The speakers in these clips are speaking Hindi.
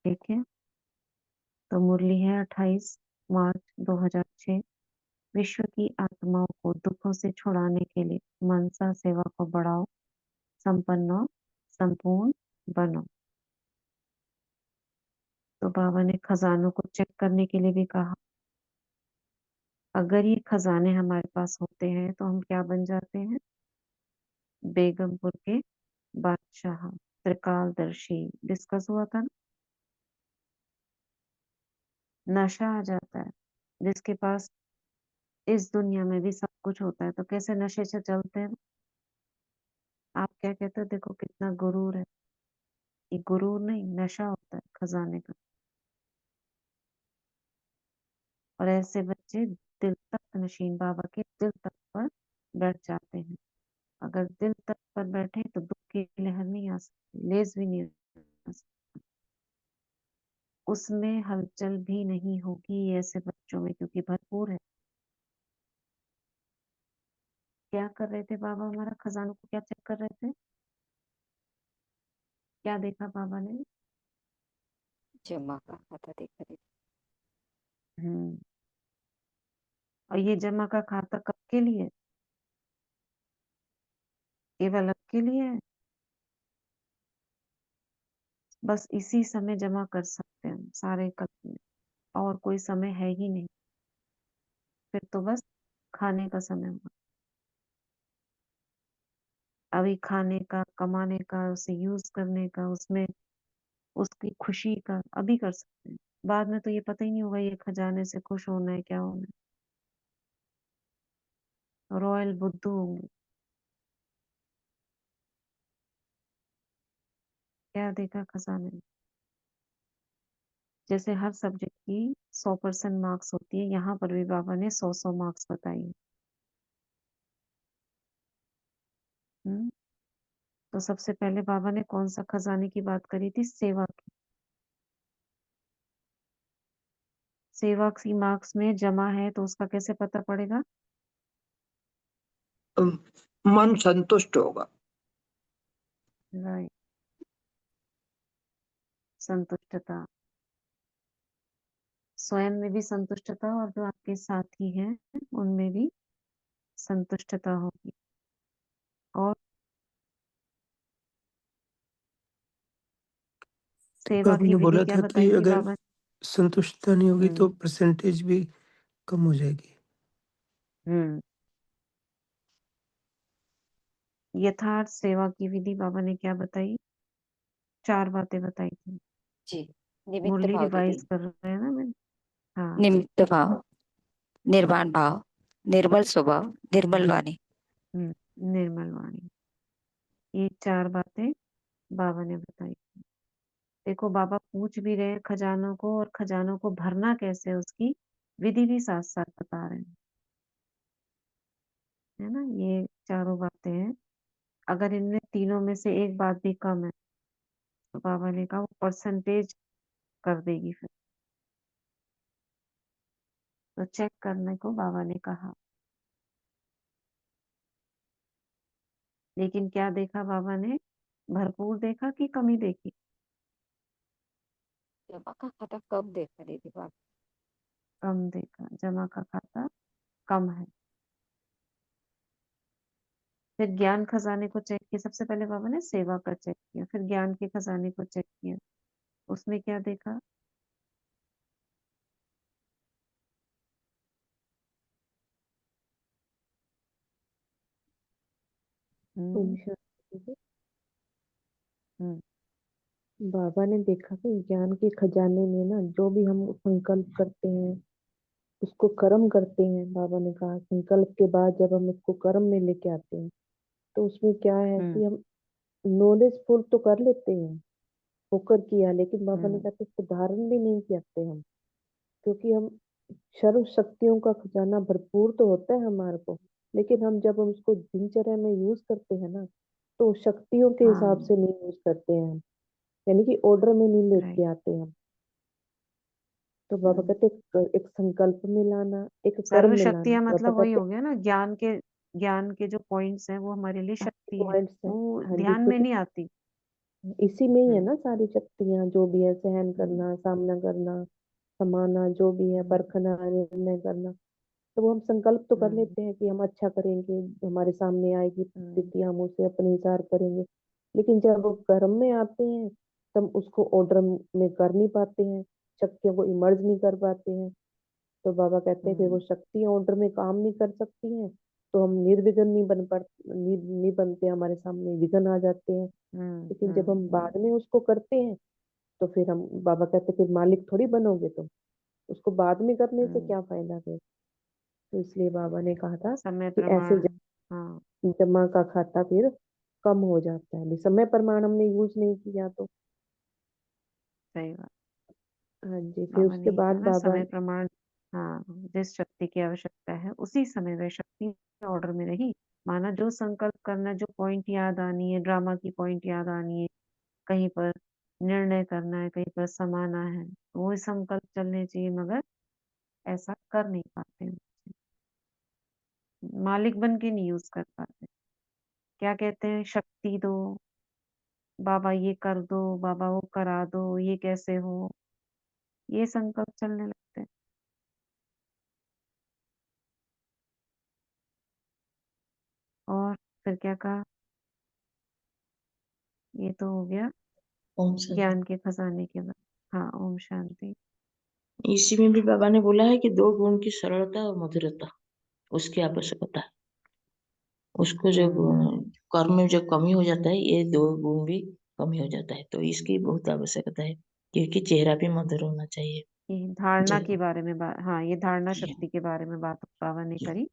ठीक है। तो मुरली है 28 मार्च 2006। विश्व की आत्माओं को दुखों से छुड़ाने के लिए मनसा सेवा को बढ़ाओ, संपन्नो, संपूर्ण बनो। तो बाबा ने खजानों को चेक करने के लिए भी कहा। अगर ये खजाने हमारे पास होते हैं तो हम क्या बन जाते हैं? बेगमपुर के बादशाह, त्रिकालदर्शी, डिस्कस हुआ था ना। नशा आ जाता है। जिसके पास इस दुनिया में भी सब कुछ होता है तो कैसे नशे से चलते हैं? आप क्या कहते हो? देखो कितना गुरूर है। ये गुरूर नहीं, नशा होता है खजाने का। और ऐसे बच्चे दिल तक नशीन बाबा के दिल तक पर बैठ जाते हैं। अगर दिल तक पर बैठे तो दुख की लहर नहीं आ सकती, लेस भी नहीं आ सकती। उसमें हलचल भी नहीं होगी ऐसे बच्चों में, क्योंकि भरपूर है। क्या कर रहे थे बाबा? हमारा खजानों को क्या चेक कर रहे थे? क्या देखा बाबा ने? जमा का खाता देख रही हम्म। और ये जमा का खाता कब के लिए? केवल अब के लिए है। बस इसी समय जमा कर सकते हैं हम सारे कल में, और कोई समय है ही नहीं। फिर तो बस खाने का समय होगा। अभी खाने का, कमाने का, उसे यूज करने का, उसमें उसकी खुशी का अभी कर सकते हैं। बाद में तो ये पता ही नहीं होगा ये खजाने से खुश होना है क्या होना है। रॉयल बुद्धू होंगे। क्या देखा खजाने में? जैसे हर सब्जेक्ट की 100% मार्क्स होती है, यहाँ पर भी बाबा ने 100 मार्क्स बताई है। हम्म। तो सबसे पहले बाबा ने कौन सा खजाने की बात करी थी? सेवा की। सेवा की मार्क्स में जमा है तो उसका कैसे पता पड़ेगा? मन संतुष्ट होगा। राइट, संतुष्टता। स्वयं में भी संतुष्टता, और जो आपके साथी हैं उनमें भी संतुष्टता होगी। और सेवा बाबू की ने विधि बोला क्या था कि बताई थी अगर बाबा ने? संतुष्टता नहीं होगी तो परसेंटेज भी कम हो जाएगी। हम्म। यथार्थ सेवा की विधि बाबा ने क्या बताई? 4 बातें बताई थी। जी। निमित्त मुरली भाव रिवाइज दीदी। कर रहे हैं ना मैं। हाँ। निमित्त भाव, निर्वाण भाव, निर्मल स्वभाव, निर्मल वाणी। निर्मल वाणी। ये 4 बातें बाबा ने बताई। देखो बाबा पूछ भी रहे हैं खजानों को, और खजानों को भरना कैसे है उसकी विधि भी साथ साथ बता रहे हैं। है ना, ये चारों बातें हैं। अगर इनमें तीनों में से एक बात भी कम है तो बाबा ने कहा वो परसेंटेज कर देगी फिर। तो चेक करने को बाबा ने कहा। लेकिन क्या देखा बाबा ने? भरपूर देखा कि कमी देखी? जमा का खाता कब देखा दीदी बाप? कम देखा। जमा का खाता कम है। फिर ज्ञान खजाने को चेक किया। सबसे पहले बाबा ने सेवा का चेक किया, फिर ज्ञान के खजाने को चेक किया। उसमें क्या देखा? हम्म। हम्म। बाबा ने देखा कि ज्ञान के खजाने में ना जो भी हम संकल्प करते हैं उसको कर्म करते हैं। बाबा ने कहा संकल्प के बाद जब हम उसको कर्म में लेके आते हैं तो उसमें क्या है हम्म। कि हम नॉलेजफुल तो कर लेते हैं, होकर किया, लेकिन बाबा ने हम्म। कहा कि उसको धारण भी नहीं करते हम, क्योंकि हम सर्व शक्तियों का खजाना भरपूर तो होता है हमारे को, लेकिन हम उसको दिनचर्या में यूज करते हैं ना तो शक्तियों के हिसाब हाँ। से नहीं यूज करते हैं हम, यानी कि ऑर्डर में नहीं राइट। लेके आते हम। तो बाबा कहते एक संकल्प में लाना, एक कर्म सर्व में लाना। शक्तियां बाबा मतलब वही कहते हो गया ना, ज्ञान के जो पॉइंट्स हैं वो हमारे लिए शक्ति है। पॉइंट्स है। वो हाँ जी, ध्यान में क्योंकि नहीं आती। इसी में ही है हम्म, ना सारी शक्तियां, जो भी है सहन करना, सामना करना, समाना, जो भी है परखना, निर्णय करना। तो वो हम संकल्प तो कर हम्म, लेते हैं कि हम अच्छा करेंगे, हमारे सामने आएगी हम्म, परिस्थिति, हम उसे अपने हिसाब करेंगे। लेकिन जब वो कर्म में आते हैं, तब उसको ऑर्डर में कर नहीं पाते हैं, शक्तियों को इमर्ज नहीं कर पाते हैं। तो बाबा कहते हैं फिर वो हम्म, शक्तियां ऑर्डर में काम नहीं कर सकती हैं, तो हम निर्विघ्न नहीं बन पा नहीं बनते, हमारे सामने विघ्न आ जाते हैं। हम्म, लेकिन जब हम बाद में उसको करते हैं, तो फिर हम, बाबा कहते हैं फिर मालिक थोड़ी बनोगे तुम, उसको बाद में करने से हम्म। क्या फायदा फिर। तो इसलिए बाबा ने कहा था समय कि ऐसे प्रमाण। हाँ, जमा का खाता फिर कम हो जाता है, अभी समय प्रमाण हमने यूज नहीं किया तो। सही बात। हाँ जी, फिर बाबा उसके ने ये कहा बाद ना, बाबा, समय प्रमाण। हाँ, जिस शक्ति की आवश्यकता है उसी समय वह शक्ति ऑर्डर में रही। माना जो संकल्प करना, जो पॉइंट याद आनी है, ड्रामा की पॉइंट याद आनी है, कहीं पर निर्णय करना है, कहीं पर समाना है, तो वो संकल्प चलने चाहिए, मगर ऐसा कर नहीं पाते हैं। मालिक बन के नहीं यूज कर पाते। क्या कहते हैं, शक्ति दो बाबा, ये कर दो बाबा, वो करा दो, ये कैसे हो, ये संकल्प चलने लगते हैं। और फिर क्या कहा, ये तो हो गया ओम शांति। ज्ञान के खजाने के बाद। हाँ, ओम शांति। इसी में भी बाबा ने बोला है कि 2 गुण की सरलता और मधुरता उसकी आवश्यकता है। उसको जब हम्म, कर्म में जब कमी हो जाता है, ये 2 गुण भी कमी हो जाता है, तो इसकी बहुत आवश्यकता है, क्योंकि चेहरा भी मधुर होना चाहिए। ये धारणा जब के बारे में बात, हाँ, ये धारणा जी शक्ति के बारे में बात बाबा ने जी करी।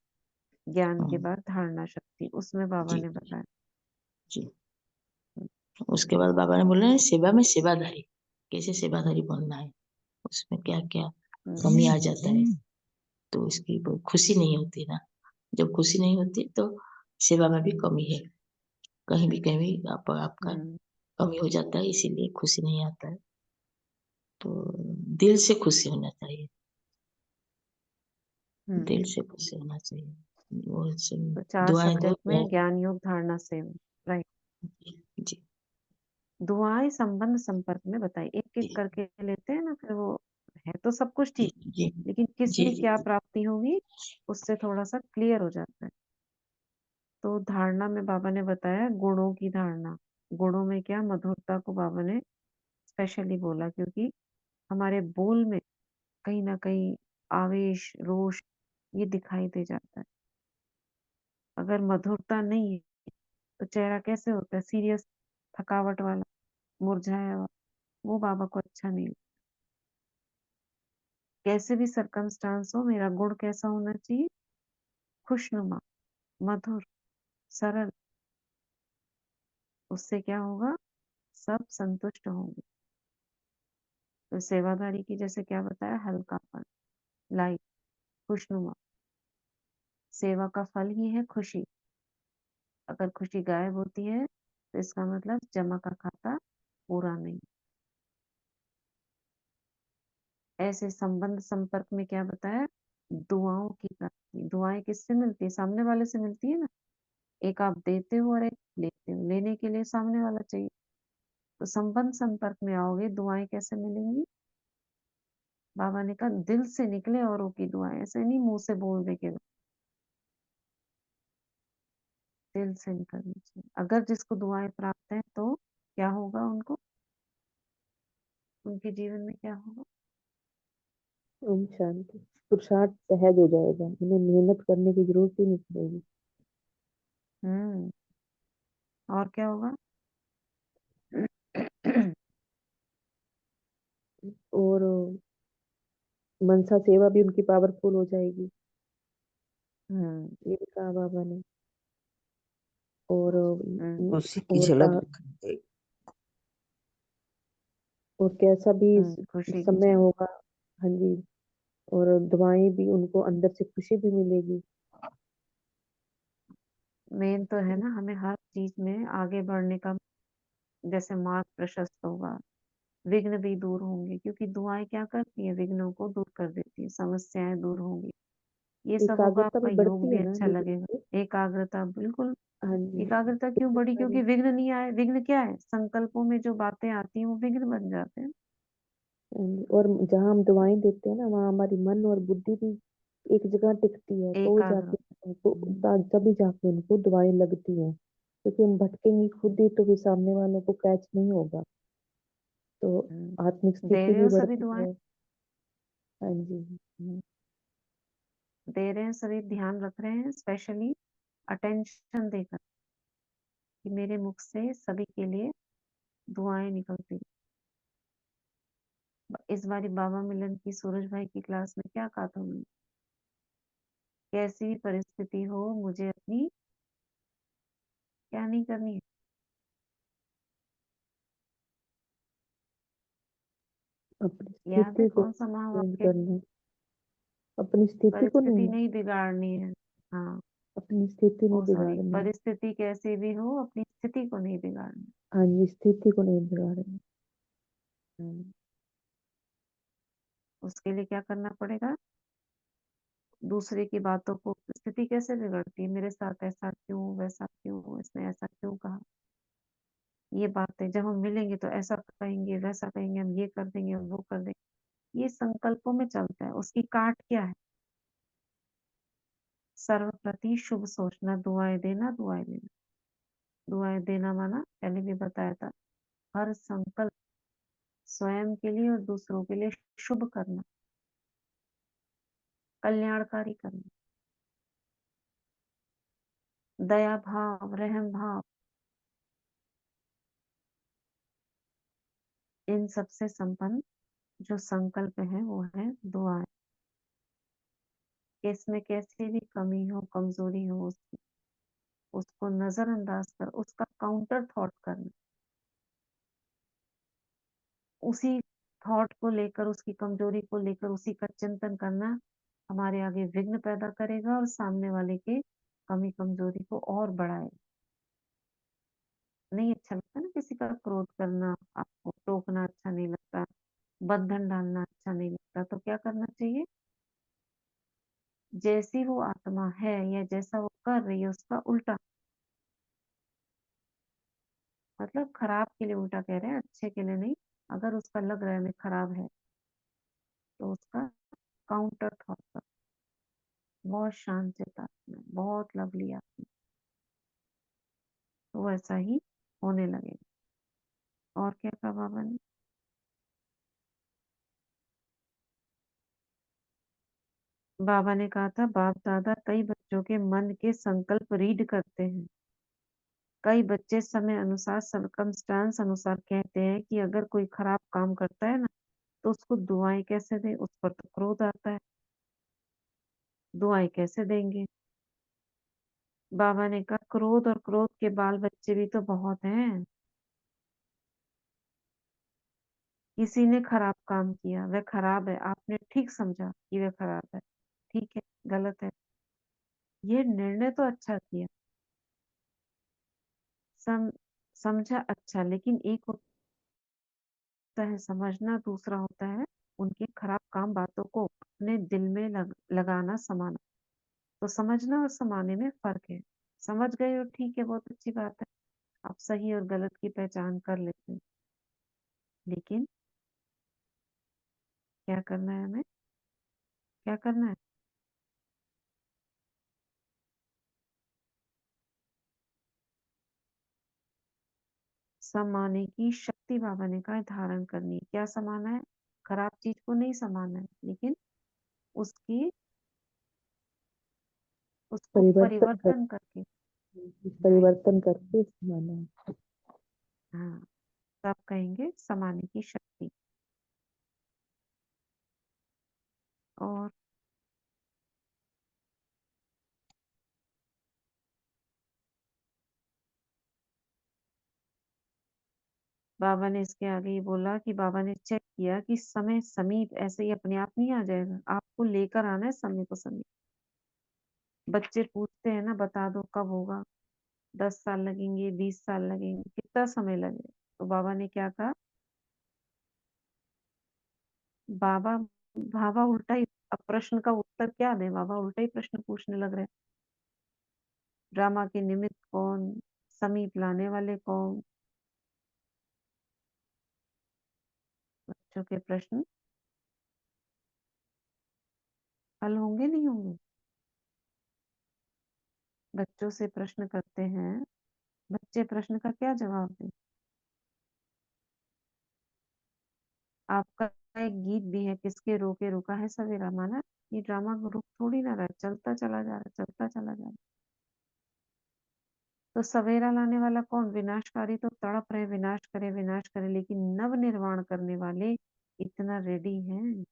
ज्ञान के हाँ, बाद धारणा शक्ति, उसमें बाबा जी ने बताया। जी। उसके बाद बाबा ने बोला है सेवा में सेवाधारी, कैसे सेवाधारी बनना है, उसमें क्या क्या हम्म, कमी आ जाता है, तो इसकी खुशी नहीं होती ना। जब खुशी नहीं होती तो सेवा में भी कमी है, कहीं भी आपका हम्म, कमी हो जाता है, इसीलिए खुशी नहीं आता है। तो दिल से खुशी होना चाहिए, हम्म। दिल से खुशी होना चाहिए। वो तो 4 दुआएं दो सब्जेक्ट दुआ। में ज्ञान योग धारणा सेवा, राइट। जी दुआएं संबंध संपर्क में बताई, एक एक जी करके लेते हैं ना, फिर वो है तो सब कुछ जी ठीक, जी लेकिन किस जी में जी क्या जी प्राप्ति होगी उससे थोड़ा सा क्लियर हो जाता है। तो धारणा में बाबा ने बताया गुणों की धारणा। गुणों में क्या, मधुरता को बाबा ने स्पेशली बोला, क्योंकि हमारे बोल में कहीं ना कहीं आवेश, रोष, ये दिखाई दे जाता है। अगर मधुरता नहीं है तो चेहरा कैसे होता है, सीरियस, थकावट वाला, मुरझाया हुआ, वो बाबा को अच्छा नहीं लगता। कैसे भी सरकमस्टांस हो, मेरा गुण कैसा होना चाहिए, खुशनुमा, मधुर, सरल। उससे क्या होगा, सब संतुष्ट होंगे। तो सेवादारी की जैसे क्या बताया, हल्कापन, लाइट, खुशनुमा। सेवा का फल ही है खुशी। अगर खुशी गायब होती है तो इसका मतलब जमा का खाता पूरा नहीं। ऐसे संबंध संपर्क में क्या बताया, दुआओं की प्राप्ति। दुआएं किससे मिलती है, सामने वाले से मिलती है ना। एक आप देते हो और एक लेते हो, लेने के लिए सामने वाला चाहिए। तो संबंध संपर्क में आओगे, दुआएं कैसे मिलेंगी। बाबा ने कहा दिल से निकले औरों की दुआएं, ऐसे नहीं मुंह से बोल दे के, दिल से निकलनी चाहिए। अगर जिसको दुआएं प्राप्त है तो क्या होगा उनको, उनके जीवन में क्या होगा। ओम शांति। पुरुषार्थ सहज हो जाएगा, उन्हें मेहनत करने की जरूरत ही नहीं पड़ेगी। हम्म। और क्या होगा। और मनसा सेवा भी उनकी पावरफुल हो जाएगी, हम्म, ये भी कहा बाबा ने। और हम्म, उसी की और झलक कहा, दिखाई और कैसा भी खुशी की समय जगह। होगा, हाँ जी, और दुआएं भी, उनको अंदर से खुशी भी मिलेगी। मेन तो है ना, हमें हर चीज में आगे बढ़ने का जैसे मार्ग प्रशस्त होगा, विघ्न भी दूर होंगे, क्योंकि दुआएं क्या करती है, विघ्नों को दूर कर देती है, समस्याएं दूर होंगी। ये सब होगा, एकाग्रता आपका भी योग बढ़ती भी है ना अच्छा धीरे लगेगा। धीरे। एकाग्रता, बिल्कुल। हाँ जी। एकाग्रता तो क्यों इस बढ़ी? बारे क्योंकि विघ्न नहीं आए। विघ्न क्या है? संकल्पों में जो बातें आती हैं वो विघ्न बन जाते हैं। और जहाँ हम दवाएं देते हैं ना, वहाँ हमारी मन और बुद्धि भी एक जगह टिकती है, तो वो एकाग्र। जाके उनको तभी जाके उनको दवाएं लगती हैं। क्योंकि हम भटकेंगे खुद ही तो फिर सामने वालों को कैच नहीं होगा। तो आत्मिक दे स्थिति रहे भी हो सभी बढ़ती दुआएं? है। हाँ जी। दे रहे हैं सभी, ध्यान रख रहे हैं, स्पेशली अटेंशन देकर कि मेरे मुख से सभी के लिए दुआएं निकलती। इस बारी बाबा मिलन की सूरज भाई की क्लास में क्या कहा था उन्होंने? कैसी भी परिस्थिति हो, मुझे अपनी क्या नहीं करनी है? अपनी याद है स्थिति को कौन सा चेंज महावाक्य? करना, अपनी स्थिति को परिस्थिति नहीं, नहीं बिगाड़नी है। हाँ। अपनी स्थिति नहीं ओ सॉरी, बिगाड़नी। परिस्थिति कैसी भी हो, अपनी स्थिति को नहीं बिगाड़नी। हाँ जी, स्थिति को नहीं बिगाड़नी। हम्म। उसके लिए क्या करना पड़ेगा? दूसरे की बातों को, स्थिति कैसे बिगड़ती है, मेरे साथ ऐसा क्यों, वैसा क्यों, इसने ऐसा क्यों कहा, ये बातें जब हम मिलेंगे तो ऐसा कहेंगे, वैसा कहेंगे, हम ये कर देंगे, हम वो कर देंगे, ये संकल्पों में चलता है। उसकी काट क्या है? सर्वप्रति शुभ सोचना, दुआएं देना, दुआएं देना। दुआएं देना माना पहले भी बताया था, हर संकल्प स्वयं के लिए और दूसरों के लिए शुभ करना, कल्याणकारी करना, दया भाव, रहम भाव, इन सबसे संपन्न जो संकल्प है वो है दुआएं। इसमें कैसी भी कमी हो, कमजोरी हो, उसको नजरअंदाज कर उसका काउंटर थॉट करना, उसी थॉट को लेकर, उसकी कमजोरी को लेकर उसी का चिंतन करना हमारे आगे विघ्न पैदा करेगा और सामने वाले के कमी कमजोरी को और बढ़ाएगा। नहीं अच्छा लगता ना किसी का क्रोध करना, आपको टोकना अच्छा नहीं लगता, बंधन डालना अच्छा नहीं लगता, तो क्या करना चाहिए? जैसी वो आत्मा है या जैसा वो कर रही है उसका उल्टा, मतलब खराब के लिए उल्टा कह रहे हैं, अच्छे के लिए नहीं। अगर उसका लग रहा है मैं खराब है तो उसका काउंटर थॉट कर। बहुत शांत चित्त आत्मा है, बहुत लवली आत्मा, तो वैसा ही होने लगेगा। और क्या कहा बाबा ने? बाबा ने कहा था बाप दादा कई बच्चों के मन के संकल्प रीड करते हैं। कई बच्चे समय अनुसार, सर्कमस्टांस अनुसार कहते हैं कि अगर कोई खराब काम करता है ना तो उसको दुआएं कैसे दें, उस पर तो क्रोध आता है, दुआएं कैसे देंगे? बाबा ने कहा क्रोध और क्रोध के बाल बच्चे भी तो बहुत हैं। किसी ने खराब काम किया, वह खराब है, आपने ठीक समझा कि वह खराब है, ठीक है, गलत है, ये निर्णय तो अच्छा किया, सम समझा, अच्छा, लेकिन एक होता है समझना, दूसरा होता है उनके खराब काम बातों को अपने दिल में लगाना, समाना। तो समझना और समाने में फर्क है। समझ गए हो, ठीक है, बहुत अच्छी बात है, आप सही और गलत की पहचान कर लेते हैं, लेकिन क्या करना है हमें? क्या करना है? समाने की शक्ति बाबा ने कहा धारण करनी है। क्या समाना है? खराब चीज को नहीं समाना है, लेकिन उसकी उसको परिवर्तन कर, परिवर्तन करके, राइट, परिवर्तन करके माना है। हाँ, तब कहेंगे समाने की शक्ति। और बाबा ने इसके आगे ये बोला कि बाबा ने चेक किया कि समय समीप ऐसे ही अपने आप नहीं आ जाएगा, आपको लेकर आना है समय को समीप। बच्चे पूछते हैं ना, बता दो कब होगा, 10 साल लगेंगे, 20 साल लगेंगे, कितना समय लगेगा? तो बाबा ने क्या कहा? बाबा बाबा उल्टा ही अब प्रश्न का उत्तर क्या दें बाबा, उल्टा ही प्रश्न पूछने लग रहे। ड्रामा के निमित्त कौन, समीप लाने वाले कौन, बच्चों के प्रश्न हल होंगे नहीं होंगे? बच्चों से प्रश्न करते हैं, बच्चे प्रश्न का क्या जवाब दें? आपका एक गीत भी है, किसके रोके रुका है सवेरा, माना? ये ड्रामा को रुक थोड़ी ना रहा है, चलता चला जा रहा है, चलता चला जा रहा है। तो सवेरा लाने वाला कौन? विनाशकारी तो तड़प रहे विनाश करे, लेकिन नव निर्माण करने वाले इतना रेडी हैं।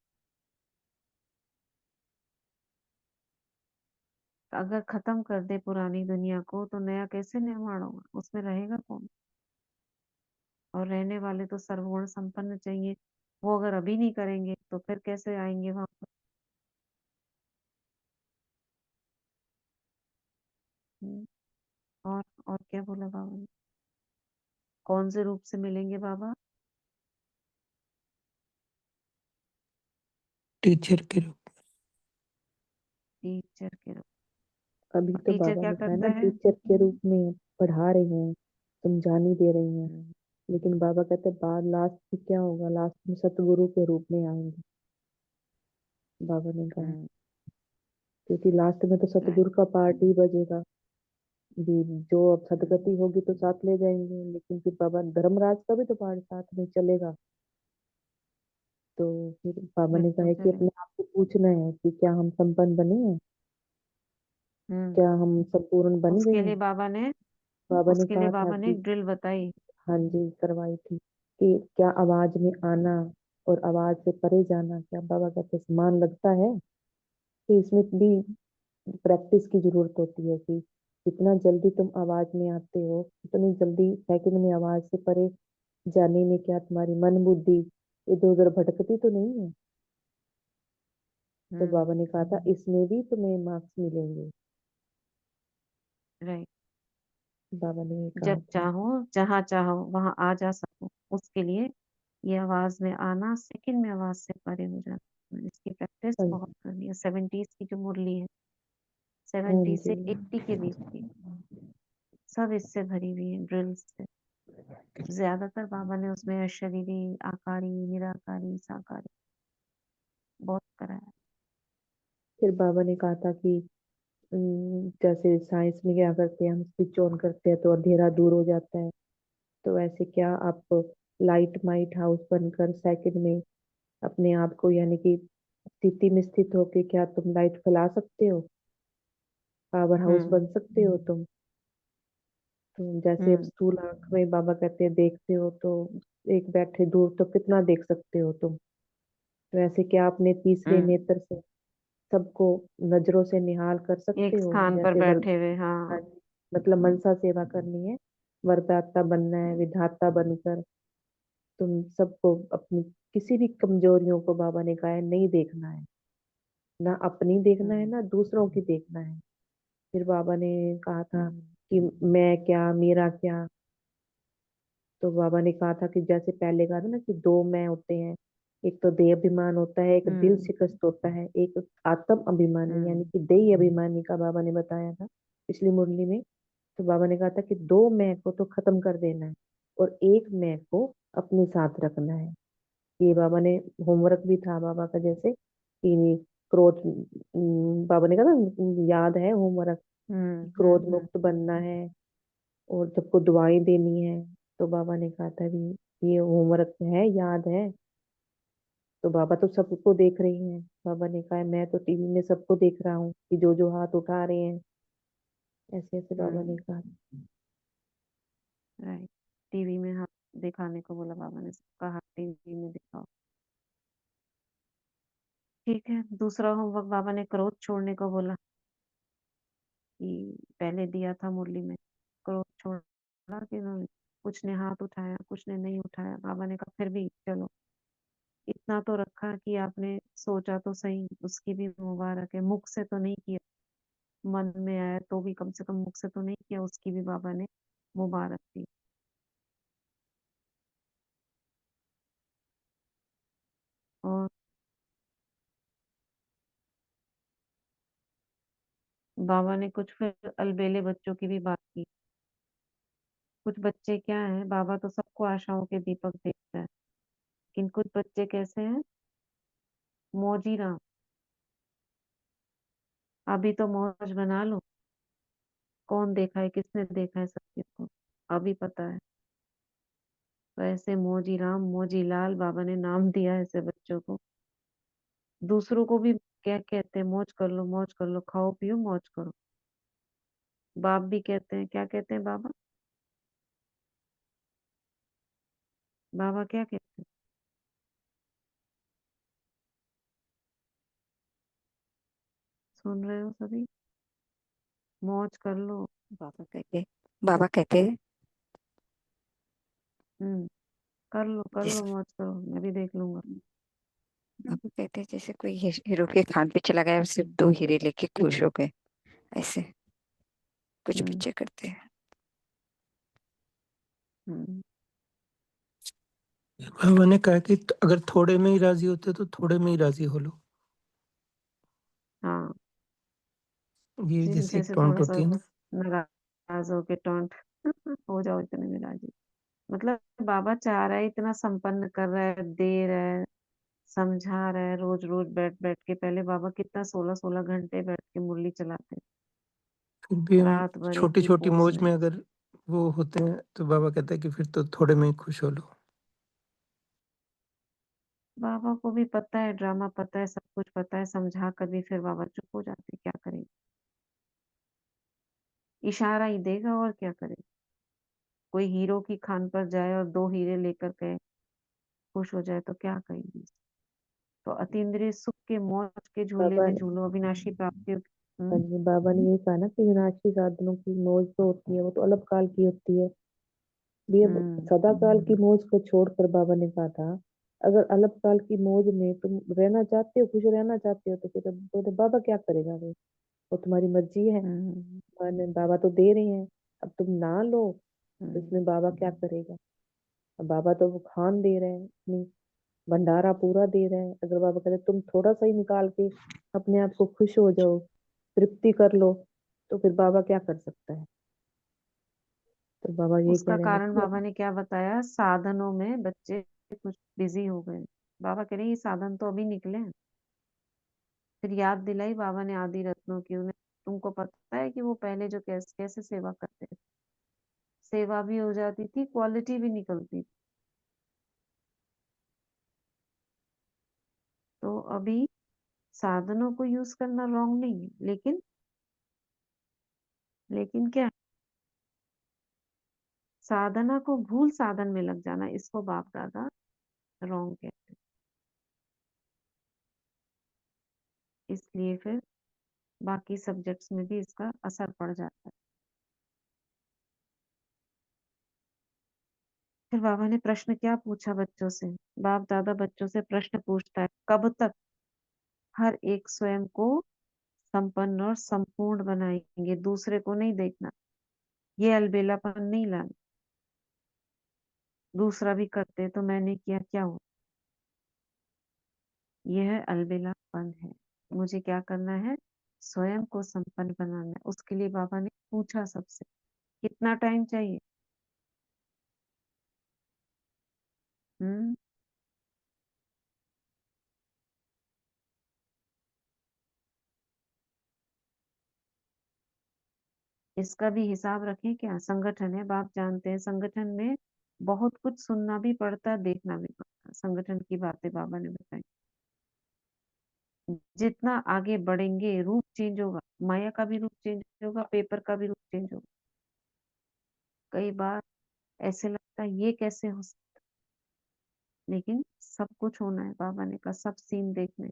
अगर खत्म कर दे पुरानी दुनिया को तो नया कैसे निर्माण होगा, उसमें रहेगा कौन? और रहने वाले तो सर्वगुण संपन्न चाहिए, वो अगर अभी नहीं करेंगे तो फिर कैसे आएंगे वहां पर? हम्म, और क्या बोला बाबा ने? कौन से रूप से मिलेंगे बाबा? टीचर के रूप। टीचर के रूप। अभी और तो टीचर बाबा क्या ने कहा करता ना, है? टीचर के रूप में पढ़ा रहे हैं, समझाने दे रही हैं। हम्म, लेकिन बाबा कहते हैं बाद लास्ट में क्या होगा, लास्ट में सतगुरु के रूप में आएंगे, बाबा ने कहा। हम्म, क्योंकि लास्ट में तो right, सतगुरु का पार्ट ही बजेगा। भी जो अब हम्म, सदगति होगी तो साथ ले जाएंगे, लेकिन फिर बाबा धर्मराज का भी तो पार्ट साथ में चलेगा। तो फिर बाबा ने कहा बिल्कुल है कि चलेगा। अपने आप को पूछना है कि क्या हम संपन्न बने हैं, हम्म। क्या हम संपूर्ण बन गए उसके लिए हैं। बाबा ने बाबा ने उसके लिए कहा था बाबा ने कि एक ड्रिल बताई। हाँ जी, करवाई थी कि क्या आवाज में आना और आवाज से परे जाना, क्या बाबा कहते समान लगता है? कि इसमें भी प्रैक्टिस की जरूरत होती है कि जितना जल्दी तुम आवाज में आते हो उतनी जल्दी सेकंड में आवाज से परे जाने में क्या तुम्हारी मन बुद्धि इधर उधर भटकती तो नहीं है। तो हम्म, बाबा ने कहा था इसमें भी तुम्हें मार्क्स मिलेंगे, राइट। बाबा ने ये कहा जब था। चाहो जहां चाहो वहां आ जा सको, उसके लिए ये आवाज में आना, सेकंड में आवाज से परे हो जाना, इसकी प्रैक्टिस हाँ बहुत जी, करनी है। 70s की जो मुरली है, हाँ 70 जी, से 80 के बीच की, सब इससे भरी हुई है, ड्रिल्स से। ज्यादातर बाबा ने उसमें अशरीरी, आकारी, निराकारी, साकारी बहुत कराया। फिर बाबा ने कहा था कि जैसे साइंस में क्या करते हैं, हम स्विच ऑन करते हैं तो अंधेरा दूर हो जाता है। तो ऐसे क्या आप लाइट माइट हाउस बनकर सेकंड में अपने आप को, यानी कि स्थिति में स्थित होके क्या तुम लाइट फैला सकते हो, पावर हाउस हम्म, बन सकते हो तुम जैसे अब हम्म, स्थूल आंख में बाबा कहते हैं देखते हो तो एक बैठे दूर तो कितना देख सकते हो तुम। तो ऐसे क्या अपने तीसरे हम्म। नेत्र से सबको नजरों से निहाल कर सकते एक हो, स्थान पर जैसे बैठे हुए, हाँ हाँ। जी, मतलब मनसा सेवा करनी है, वरदाता बनना है, विधाता बनकर तुम सबको अपनी किसी भी कमजोरियों को बाबा ने कहा है नहीं देखना है, ना अपनी देखना है हम्म, ना दूसरों की देखना है। फिर बाबा ने कहा था हम्म, कि मैं क्या मेरा क्या। तो बाबा ने कहा था कि जैसे पहले कहा था ना कि दो मैं होते हैं, एक तो देह अभिमान होता है, एक दिल हम्म, शिकस्त होता है, एक आत्म अभिमानी यानी हम्म, कि देह अभिमानी का बाबा ने बताया था पिछली मुरली में। तो बाबा ने कहा था कि दो मैं को तो खत्म कर देना है और एक मैं को अपने साथ रखना है। ये बाबा ने होमवर्क भी था बाबा का, जैसे कि क्रोध, बाबा ने कहा था याद है होमवर्क, हम्म, क्रोध मुक्त बनना है और सबको दुआएं देनी है। तो बाबा ने कहा था भी ये होमवर्क है, याद है? तो बाबा तो सबको देख रही हैं। बाबा ने कहा मैं तो टीवी में सबको देख रहा हूँ कि जो जो हाथ उठा रहे हैं, ऐसे ऐसे बाबा ने हम्म, कहा। राइट। टीवी में हाथ दिखाने को बोला बाबा ने, सबका हाथ टीवी में दिखाओ। ठीक है, दूसरा होमवर्क बाबा ने क्रोध छोड़ने को बोला, कि पहले दिया था मुरली में, क्रोध छोड़ा कि उन्होंने, कुछ ने हाथ उठाया कुछ ने नहीं उठाया। बाबा ने कहा फिर भी चलो, इतना तो रखा कि आपने सोचा तो सही, उसकी भी मुबारक है। मुख से तो नहीं किया, मन में आया तो भी कम से कम मुख से तो नहीं किया, उसकी भी बाबा ने मुबारक दी। और बाबा ने कुछ फिर अलबेले बच्चों की भी बात की। कुछ बच्चे क्या हैं, बाबा तो सबको आशाओं के दीपक देखता है, लेकिन कुछ बच्चे कैसे हैं, मौजी राम। अभी तो मौज बना लो, कौन देखा है किसने देखा है सब किसको अभी पता है। तो ऐसे मौजी राम मौजी लाल बाबा ने नाम दिया है ऐसे बच्चों को। दूसरों को भी क्या कहते हैं, मौज कर लो, खाओ पियो मौज करो। बाप भी कहते हैं, क्या कहते हैं बाबा, बाबा क्या कहते हैं, सुन रहे हो सभी, मौज कर लो। बाबा कहते हैं हम्म, कर लो जैसे मौज करो, मैं भी देख लूंगा। बाबा कहते हैं जैसे कोई हीरो के खान पे चला गया, सिर्फ 2 हीरे लेके खुश हो गए, ऐसे कुछ हम्म बच्चे करते हैं। हम्म बाबा ने कहा कि अगर थोड़े में ही राजी होते तो थोड़े में ही राजी हो लो। हाँ, ये जैसे एक जैसे टोंट थोड़ा सा होती है ना। नाराज हो के टोंट हो जाओ इतने में राजी। मतलब बाबा चाह रहा है, इतना संपन्न कर रहा है, दे रहा है, समझा रहा है, रोज रोज बैठ बैठ के। पहले बाबा कितना 16-16 घंटे बैठ के मुरली चलाते हैं, फिर भी हम रात भर एक छोटी ही छोटी पोज मौज में। में अगर वो होते हैं तो बाबा कहता है कि फिर तो थोड़े में ही खुश हो लो। बाबा को भी पता है, ड्रामा पता है, सब कुछ पता है, समझा कर भी फिर बाबा चुप हो जाते, क्या करें, इशारा ही देगा और क्या करे। कोई हीरो की खान पर जाए और 2 हीरे लेकर के खुश हो जाए तो क्या कहेंगे। तो अतीन्द्रिय सुख के मौज के झूले बाबा में ने झूलो, अविनाशी प्राप्ति हाँ जी, बाबा ने ये कहा ना कि विनाशी साधनों की मौज तो होती है, वो तो अलग काल की होती है। ये हम्म सदा काल की मौज को छोड़कर बाबा ने कहा था, अगर अलग काल की मौज में तुम रहना चाहते हो, खुश रहना चाहते हो, तो फिर तो बाबा क्या करेगा, वो तुम्हारी मर्जी है। हम्म माने बाबा तो दे रहे हैं, अब तुम ना लो तो हम्म इसमें बाबा क्या करेगा। अब बाबा तो वो खान दे रहे हैं, अपनी भंडारा पूरा दे रहे हैं। अगर बाबा कहते तुम थोड़ा सा ही निकाल के अपने आप को खुश हो जाओ, तृप्ति कर लो, तो फिर बाबा क्या कर सकता है। तो बाबा ये कह उसका रहे हैं ना कारण कि बाबा ने क्या बताया, साधनों में बच्चे कुछ बिजी हो गए। बाबा कह रहे हैं, ये साधन तो अभी निकले हैं। फिर याद दिलाई बाबा ने आदि रत्नों की उन्हें। तुमको पता है कि वो पहले जो कैसे कैसे सेवा करते थे, सेवा भी हो जाती थी, क्वालिटी भी निकलती थी। तो अभी साधनों को यूज करना रॉन्ग नहीं है, लेकिन क्या, साधना को भूल साधन में लग जाना, इसको बाप दादा रॉन्ग कहते हैं। इसलिए फिर बाकी सब्जेक्ट्स में भी इसका असर पड़ जाता है। फिर बाबा ने प्रश्न क्या पूछा बच्चों से, बाप दादा बच्चों से प्रश्न पूछता है, कब तक हर एक स्वयं को संपन्न और संपूर्ण बनाएंगे, दूसरे को नहीं देखना, ये अलबेलापन नहीं लाना। दूसरा भी करते तो मैंने किया क्या हो, यह अलबेलापन है। मुझे क्या करना है, स्वयं को संपन्न बनाना है। उसके लिए बाबा ने पूछा सबसे, कितना टाइम चाहिए। हम्म इसका भी हिसाब रखें क्या, संगठन है, बाप जानते हैं, संगठन में बहुत कुछ सुनना भी पड़ता है, देखना भी पड़ता है। संगठन की बातें बाबा ने बताई। जितना आगे बढ़ेंगे रूप चेंज होगा, माया का भी रूप चेंज होगा, पेपर का भी रूप चेंज होगा। कई बार ऐसे लगता है ये कैसे हो सकता, लेकिन सब कुछ होना है, बाबा ने कहा सब सीन देखने।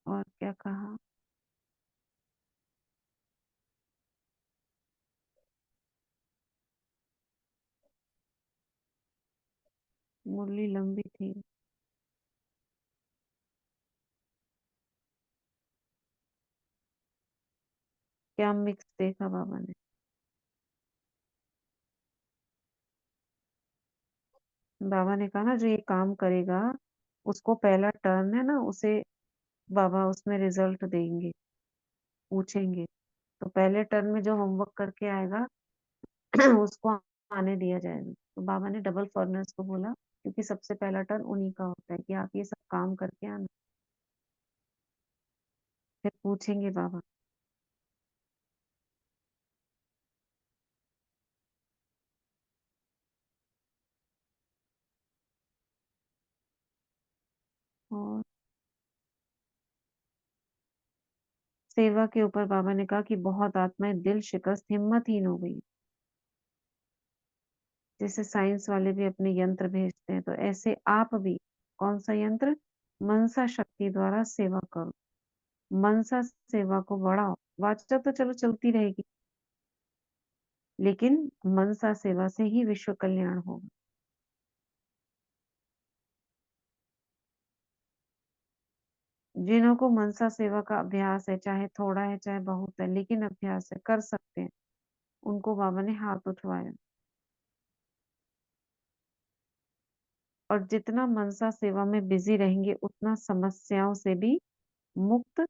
और क्या कहा, मुरली लंबी थी। क्या मिक्स देखा बाबा ने। बाबा ने कहा ना जो ये काम करेगा उसको पहला टर्न है ना, उसे बाबा उसमें रिजल्ट देंगे, पूछेंगे। तो पहले टर्न में जो होमवर्क करके आएगा उसको आने दिया जाएगा। तो बाबा ने डबल फॉरनर्स को बोला, क्योंकि सबसे पहला टर्न उन्हीं का होता है कि आप ये सब काम करके आना। फिर पूछेंगे बाबा। और सेवा के ऊपर बाबा ने कहा कि बहुत आत्माएं दिल शिकस्त हिम्मतहीन हो गई। जैसे साइंस वाले भी अपने यंत्र भेजते हैं, तो ऐसे आप भी कौन सा यंत्र, मनसा शक्ति द्वारा सेवा करो, मनसा सेवा को बढ़ाओ। वाचा तो चलो चलती रहेगी, लेकिन मनसा सेवा से ही विश्व कल्याण होगा। जिन्हों को मनसा सेवा का अभ्यास है, चाहे थोड़ा है चाहे बहुत है, लेकिन अभ्यास है, कर सकते हैं, उनको बाबा ने हाथ उठवाया। और जितना मनसा सेवा में बिजी रहेंगे उतना समस्याओं से भी मुक्त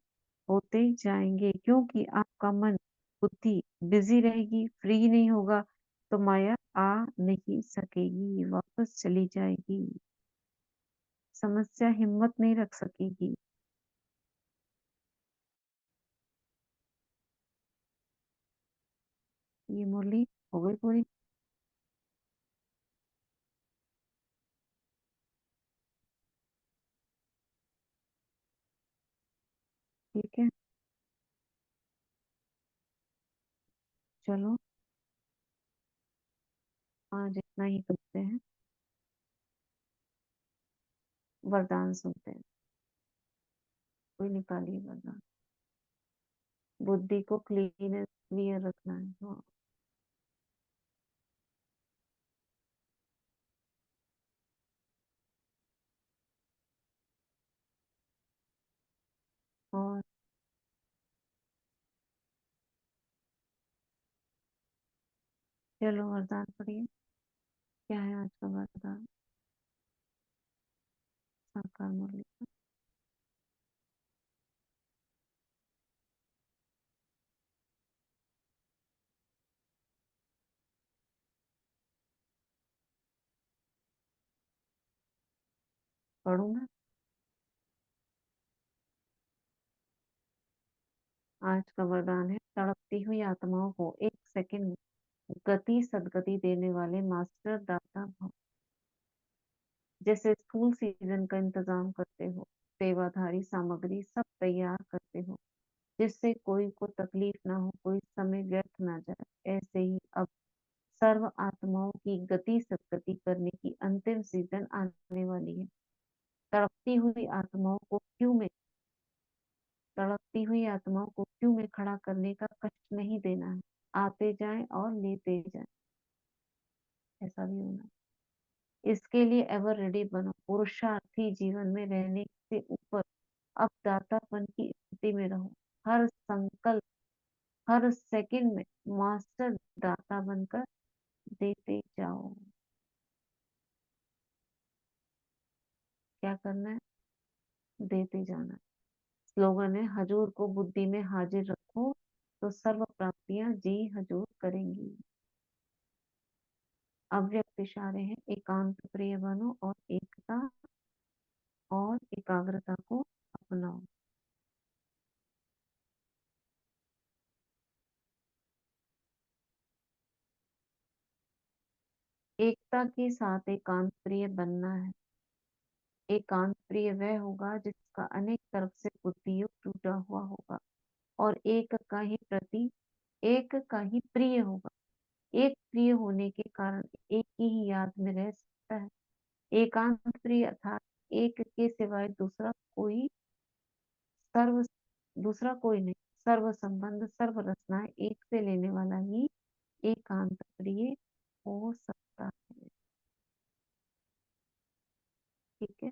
होते जाएंगे, क्योंकि आपका मन बुद्धि बिजी रहेगी, फ्री नहीं होगा, तो माया आ नहीं सकेगी, वापस चली जाएगी, समस्या हिम्मत नहीं रख सकेगी। ये मुरली हो गई पूरी। ठीक है, चलो आज इतना ही करते हैं, वरदान सुनते हैं। कोई निकालिए वरदान। बुद्धि को क्लियर रखना है। हाँ। और चलो वरदान पढ़िए। क्या है आज का वरदान? साकार मुरली का पढ़ू मैं। आज का वरदान है, तड़पती हुई आत्माओं को एक सेकंड में गति सदगति देने वाले मास्टर दाता भव। जैसे स्कूल सीजन का इंतजाम करते हो, सेवाधारी सामग्री सब तैयार करते हो, जिससे कोई को तकलीफ ना हो, कोई समय व्यर्थ ना जाए, ऐसे ही अब सर्व आत्माओं की गति सदगति करने की अंतिम सीजन आने वाली है। तड़पती हुई आत्माओं को क्यों में तड़पती हुई आत्माओं को क्यों में खड़ा करने का कष्ट नहीं देना है, आते जाएं और लेते जाएं, ऐसा भी होना है। इसके लिए एवर रेडी बनो, पुरुषार्थी जीवन में रहने से ऊपर अब दातापन की स्थिति में रहो। हर संकल्प, हर सेकंड में मास्टर दाता बनकर देते जाओ। क्या करना है? देते जाना है। स्लोगन है, हजूर को बुद्धि में हाजिर रखो तो सर्व प्राप्तियां जी हजूर करेंगी। अव्यक्त इशारे हैं, एकांत प्रिय बनो और एकता और एकाग्रता को अपनाओ। एकता के साथ एकांत प्रिय बनना है। एकांत प्रिय वह होगा जिसका अनेक तरफ से बुद्धि योग टूटा हुआ होगा और एक का ही प्रिय होगा। एक प्रिय होने के कारण एक की ही याद में रह सकता है। एकांत प्रिय अर्थात एक के सिवाय सर्व दूसरा कोई नहीं, सर्व संबंध सर्व रचनाएं एक से लेने वाला ही एकांत प्रिय हो सकता है। ठीक है,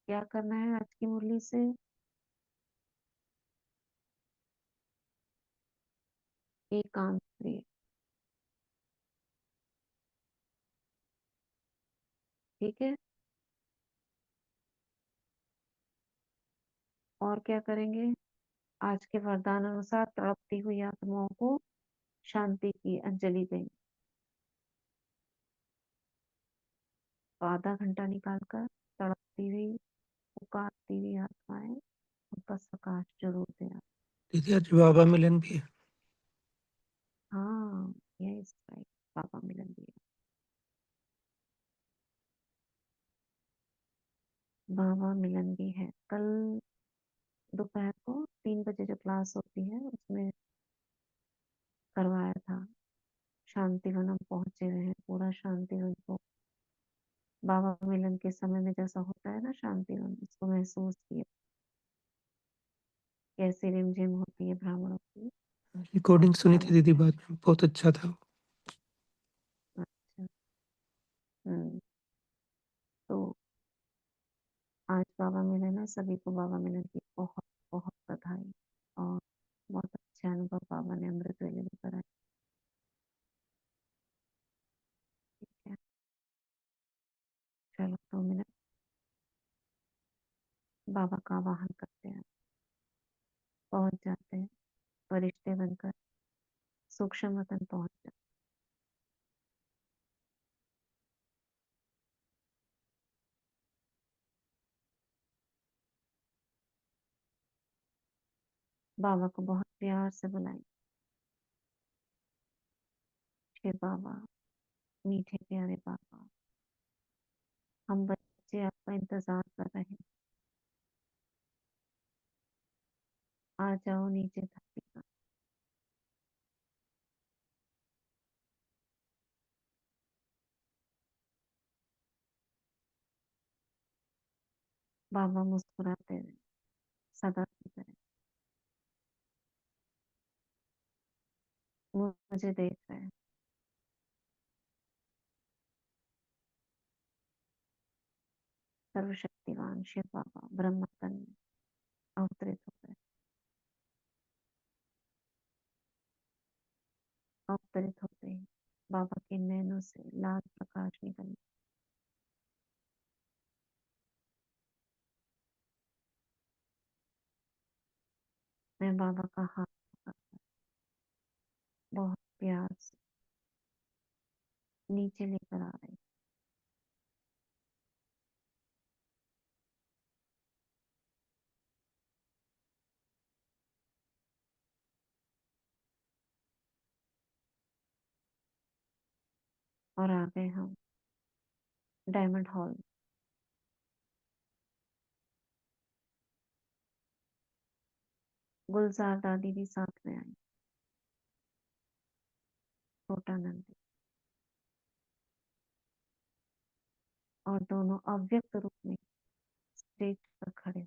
क्या करना है आज की मुरली से? एकांत प्रिय। ठीक है। और क्या करेंगे? आज के वरदान अनुसार तड़पती हुई आत्माओं को शांति की अंजलि देंगे। तो आधा घंटा निकालकर तड़पती हुई पुकारती हुई आत्माएं, उनका प्रकाश जरूर देना। दीदी आज बाबा मिलन भी है। हाँ, यस राइट, बाबा मिलन भी है। बाबा मिलन भी है। कल दोपहर को 3 बजे जो क्लास होती है उसमें करवाया था। शांतिवन हम पहुंचे हुए हैं, पूरा शांतिवन को बाबा मिलन के समय में जैसा होता है ना शांतिवन, उसको महसूस किया। कैसी रिमझिम होती है ब्राह्मणों की। रिकॉर्डिंग सुनी थी दीदी बाद में, बहुत अच्छा था। अच्छा। तो आज बाबा मिलन है, सभी को बाबा मिलन की बहुत बहुत बधाई। और बहुत अच्छा अनुभव बाबा ने अमृत वेले में कराया। ठीक है, चलो 2 मिनट बाबा का आवाहन करते हैं। पहुंच जाते हैं, फरिश्ते बनकर सूक्ष्म वतन पहुंच जाते। बाबा को बहुत प्यार से बुलाएं। शिव बाबा, मीठे प्यारे बाबा, हम बच्चे आपका इंतजार कर रहे हैं। आ जाओ नीचे धरती पर। बाबा मुस्कुराते रहे सदा की तरह। मुझे देख रहे हैं। सर्वशक्तिमान शिव बाबा ब्रह्म तन में अवतरित हो गए। अवतरित होते ही बाबा के नैनों से लाल प्रकाश निकल। मैं बाबा का हाथ पकड़कर बहुत प्यार से नीचे लेकर आ रही। और आ गए हम डायमंड हॉल। गुलजार दादी भी साथ में आई। छोटा नंदी और दोनों अव्यक्त रूप में स्टेज पर खड़े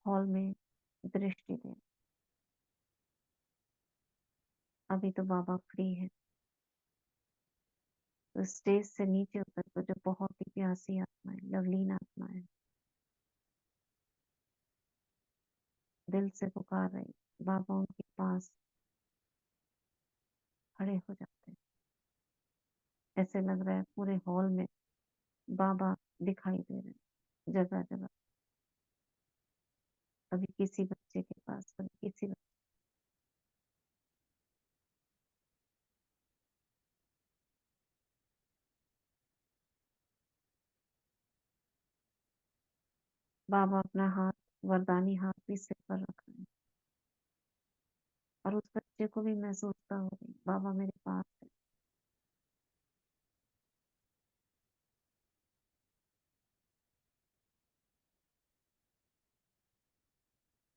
हॉल में दृष्टि दे। अभी तो बाबा फ्री है। तो स्टेज से नीचे उतर कर जो बहुत ही प्यासी आत्माएं, लवलीन आत्माएं दिल से पुकार रही, बाबा उनके पास खड़े हो जाते हैं। ऐसे लग रहा है पूरे हॉल में बाबा दिखाई दे रहे हैं जगह जगह। कभी किसी बच्चे के पास, कभी किसी बच्चे। बाबा अपना हाथ, वरदानी हाथ भी सिर पर रख रहे हैं। और उस बच्चे को भी महसूसता हो रही, बाबा मेरे पास है।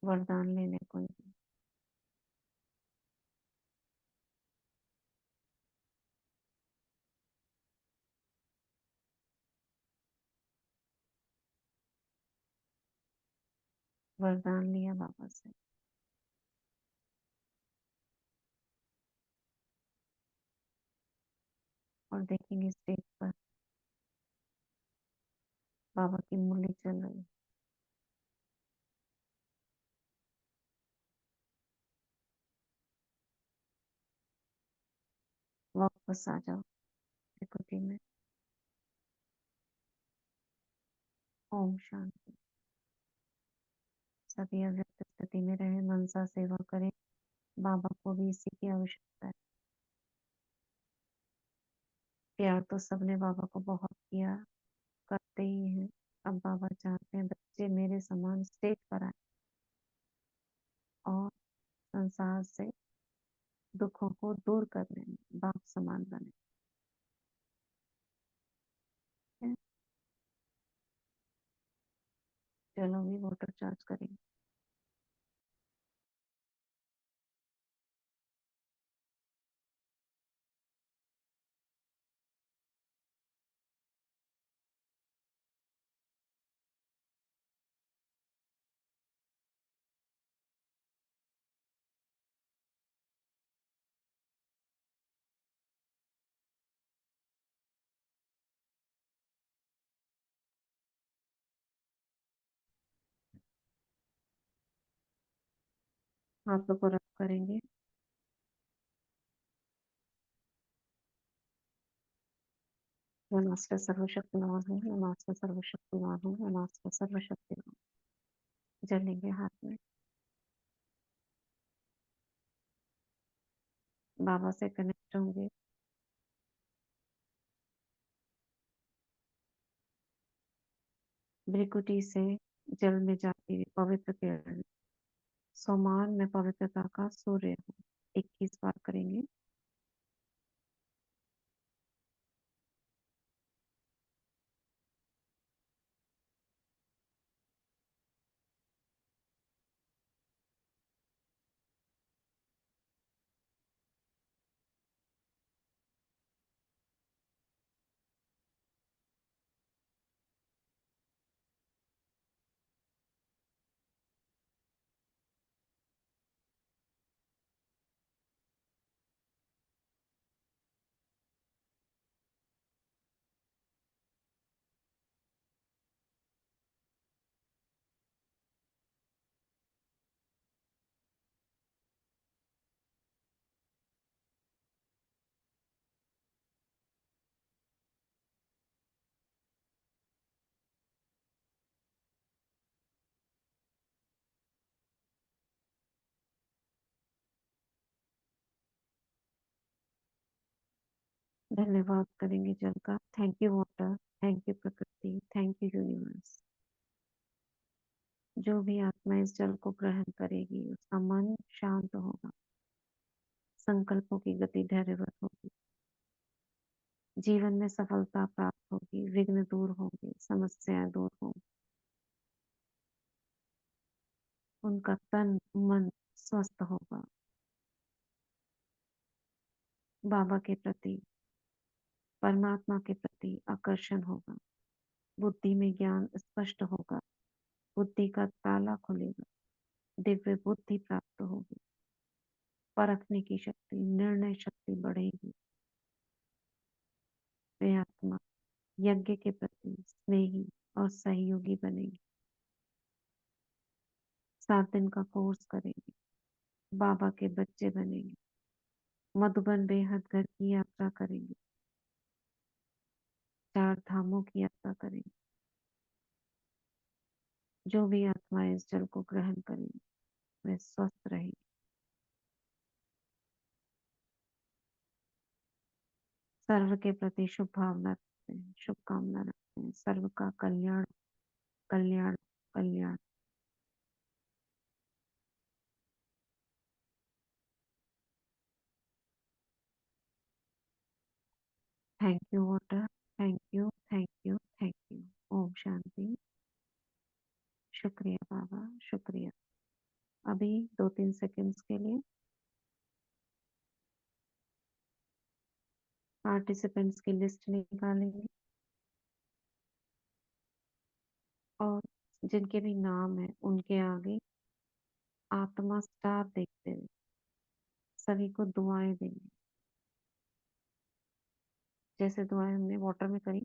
वरदान लेने को ही। वरदान लिया बाबा से। और देखेंगे स्टेज पर बाबा की मुरली चल रही। वापस आ जाओ त्रिकुटी में। ओम शांति। सभी अव्यक्त स्थिति में रहे, मनसा सेवा करें। बाबा को भी इसी की आवश्यकता है। प्यार तो सबने बाबा को बहुत किया, करते ही हैं। अब बाबा चाहते हैं बच्चे मेरे समान स्टेज पर आए और संसार से दुखों को दूर करने में बाप समान बने। हैं? चलो भी वाटर चार्ज करेंगे। हाथों को रब करेंगे। नमस्ते सर्वशक्तिमान हूँ, नमस्ते सर्वशक्तिमान हूँ, नमस्ते सर्वशक्तिमान। जलेंगे हाथ में। बाबा से कनेक्ट होंगे। भृकुटी से जल में जाती हुई पवित्र किरण सोमान में पवित्रता का सूर्य हूँ। 21 बार करेंगे। धन्यवाद करेंगे जल का। Thank you water, thank you प्रकृति, थैंक यू यूनिवर्स। जो भी आत्मा इस जल को ग्रहण करेगी उसका मन शांत होगा, संकल्पों की गति धैर्यवत होगी, जीवन में सफलता प्राप्त होगी, विघ्न दूर होंगे, समस्याएं दूर होंगी, उनका तन मन स्वस्थ होगा, बाबा के प्रति, परमात्मा के प्रति आकर्षण होगा, बुद्धि में ज्ञान स्पष्ट होगा, बुद्धि का ताला खुलेगा, दिव्य बुद्धि प्राप्त होगी, परखने की शक्ति, निर्णय शक्ति बढ़ेगी। वे आत्मा यज्ञ के प्रति स्नेही और सहयोगी बनेगी। 7 दिन का कोर्स करेंगे, बाबा के बच्चे बनेंगे, मधुबन बेहद घर की यात्रा करेंगे, 4 धामों की यात्रा करेंगे। जो भी आत्मा इस जल को ग्रहण करेंगे वे स्वस्थ रहेंगे। सर्व के प्रति शुभ भावना रखते हैं, शुभकामना रखते हैं। सर्व का कल्याण कल्याण कल्याण। Thank you water, thank you thank you thank you. ओम शांति। शुक्रिया बाबा, शुक्रिया। अभी 2-3 सेकंड्स के लिए पार्टिसिपेंट्स की लिस्ट निकालेंगे और जिनके भी नाम है उनके आगे आत्मा स्टार देखते हुए सभी को दुआएं देंगे। जैसे दुआएं हमने वाटर में करी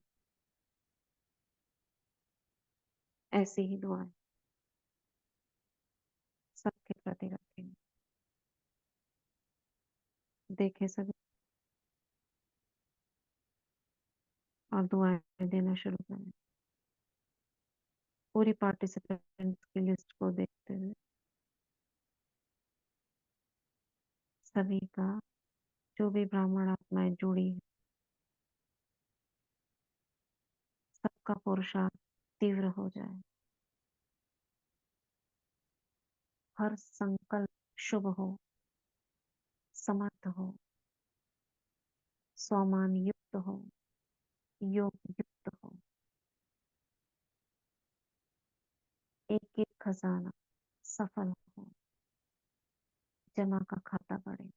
ऐसी ही दुआएं सबके प्रति रखेंगे। देखे सभी और दुआएं देना शुरू करें। पूरी पार्टिसिपेंट्स की लिस्ट को देखते हुए सभी का, जो भी ब्राह्मण आत्माएं जुड़ी है, सबका पुरुषार्थ तीव्र हो जाए, हर संकल्प शुभ हो, समर्थ हो, स्वमान युक्त हो, योग युक्त हो, एक एक खजाना सफल हो, जमा का खाता बढ़े,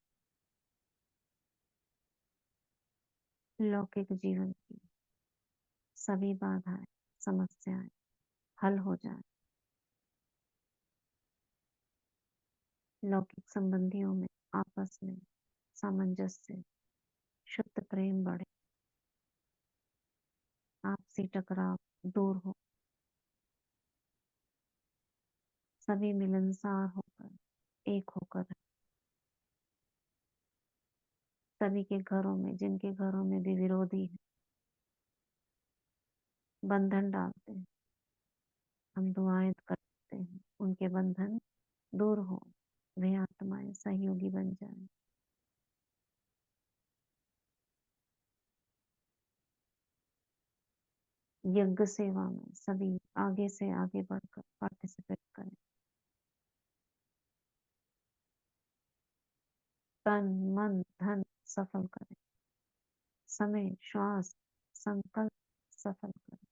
लौकिक जीवन की सभी बाधाएं, समस्याएं हल हो जाए, लौकिक संबंधियों में आपस में सामंजस्य, शुद्ध प्रेम बढ़े, आपसी टकराव दूर हो, सभी मिलनसार होकर एक होकर रहें। सभी के घरों में, जिनके घरों में भी विरोधी है, बंधन डालते हैं, हम दुआएं करते हैं, उनके बंधन दूर हो, वे आत्माएं सहयोगी बन जाएं। यज्ञ सेवा में सभी आगे से आगे बढ़कर पार्टिसिपेट करें। तन मन धन सफल करें, समय श्वास संकल्प सफल करें।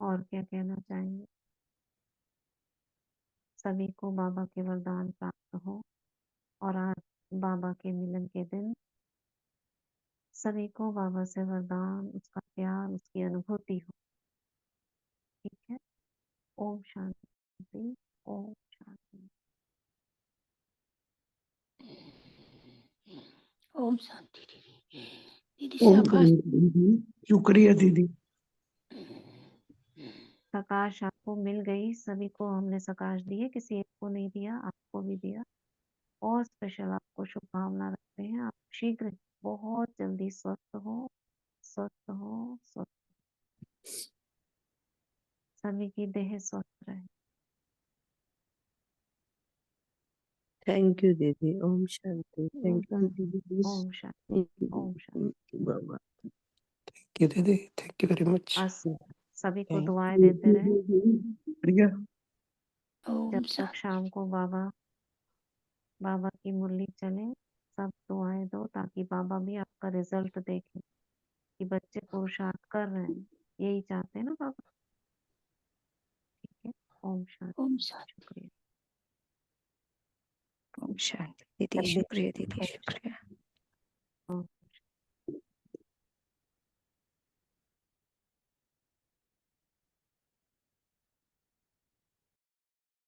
और क्या कहना चाहेंगे? सभी को बाबा के वरदान प्राप्त हो और आज बाबा के मिलन के दिन सभी को बाबा से वरदान, उसका प्यार, उसकी अनुभूति हो। ठीक है। ओम शांति, ओम शांति। ओम शांति दीदी। दीदी ओम शाबाश। दीदी, शुक्रिया दीदी। प्रकाश आपको मिल गई, सभी को हमने प्रकाश दी है, किसी एक को नहीं दिया, आपको भी दिया। और स्पेशल आपको शुभकामना रखते हैं, आप शीघ्र बहुत जल्दी स्वस्थ हो, स्वस्थ हो, स्वस्थ। सभी की देह स्वस्थ रहे। थैंक यू दीदी। ओम शांति। थैंक यू दीदी। ओम शांति, ओम शांति। बाबा थैंक यू दीदी, थैंक यू वेरी मच। आज सभी को थैंक दुआएं देते रहे। प्रिया ओम जब तक शांति। शाम को बाबा की मुरली चले, सब दुआएं दो ताकि बाबा भी आपका रिजल्ट देखें कि बच्चे पुरुषार्थ कर रहे हैं, यही चाहते हैं ना बाबा। ठीक है। ओम शांति। ओम शांति। शुक्रिया। ओम शांति दीदी, शुक्रिया दीदी, शुक्रिया। ओम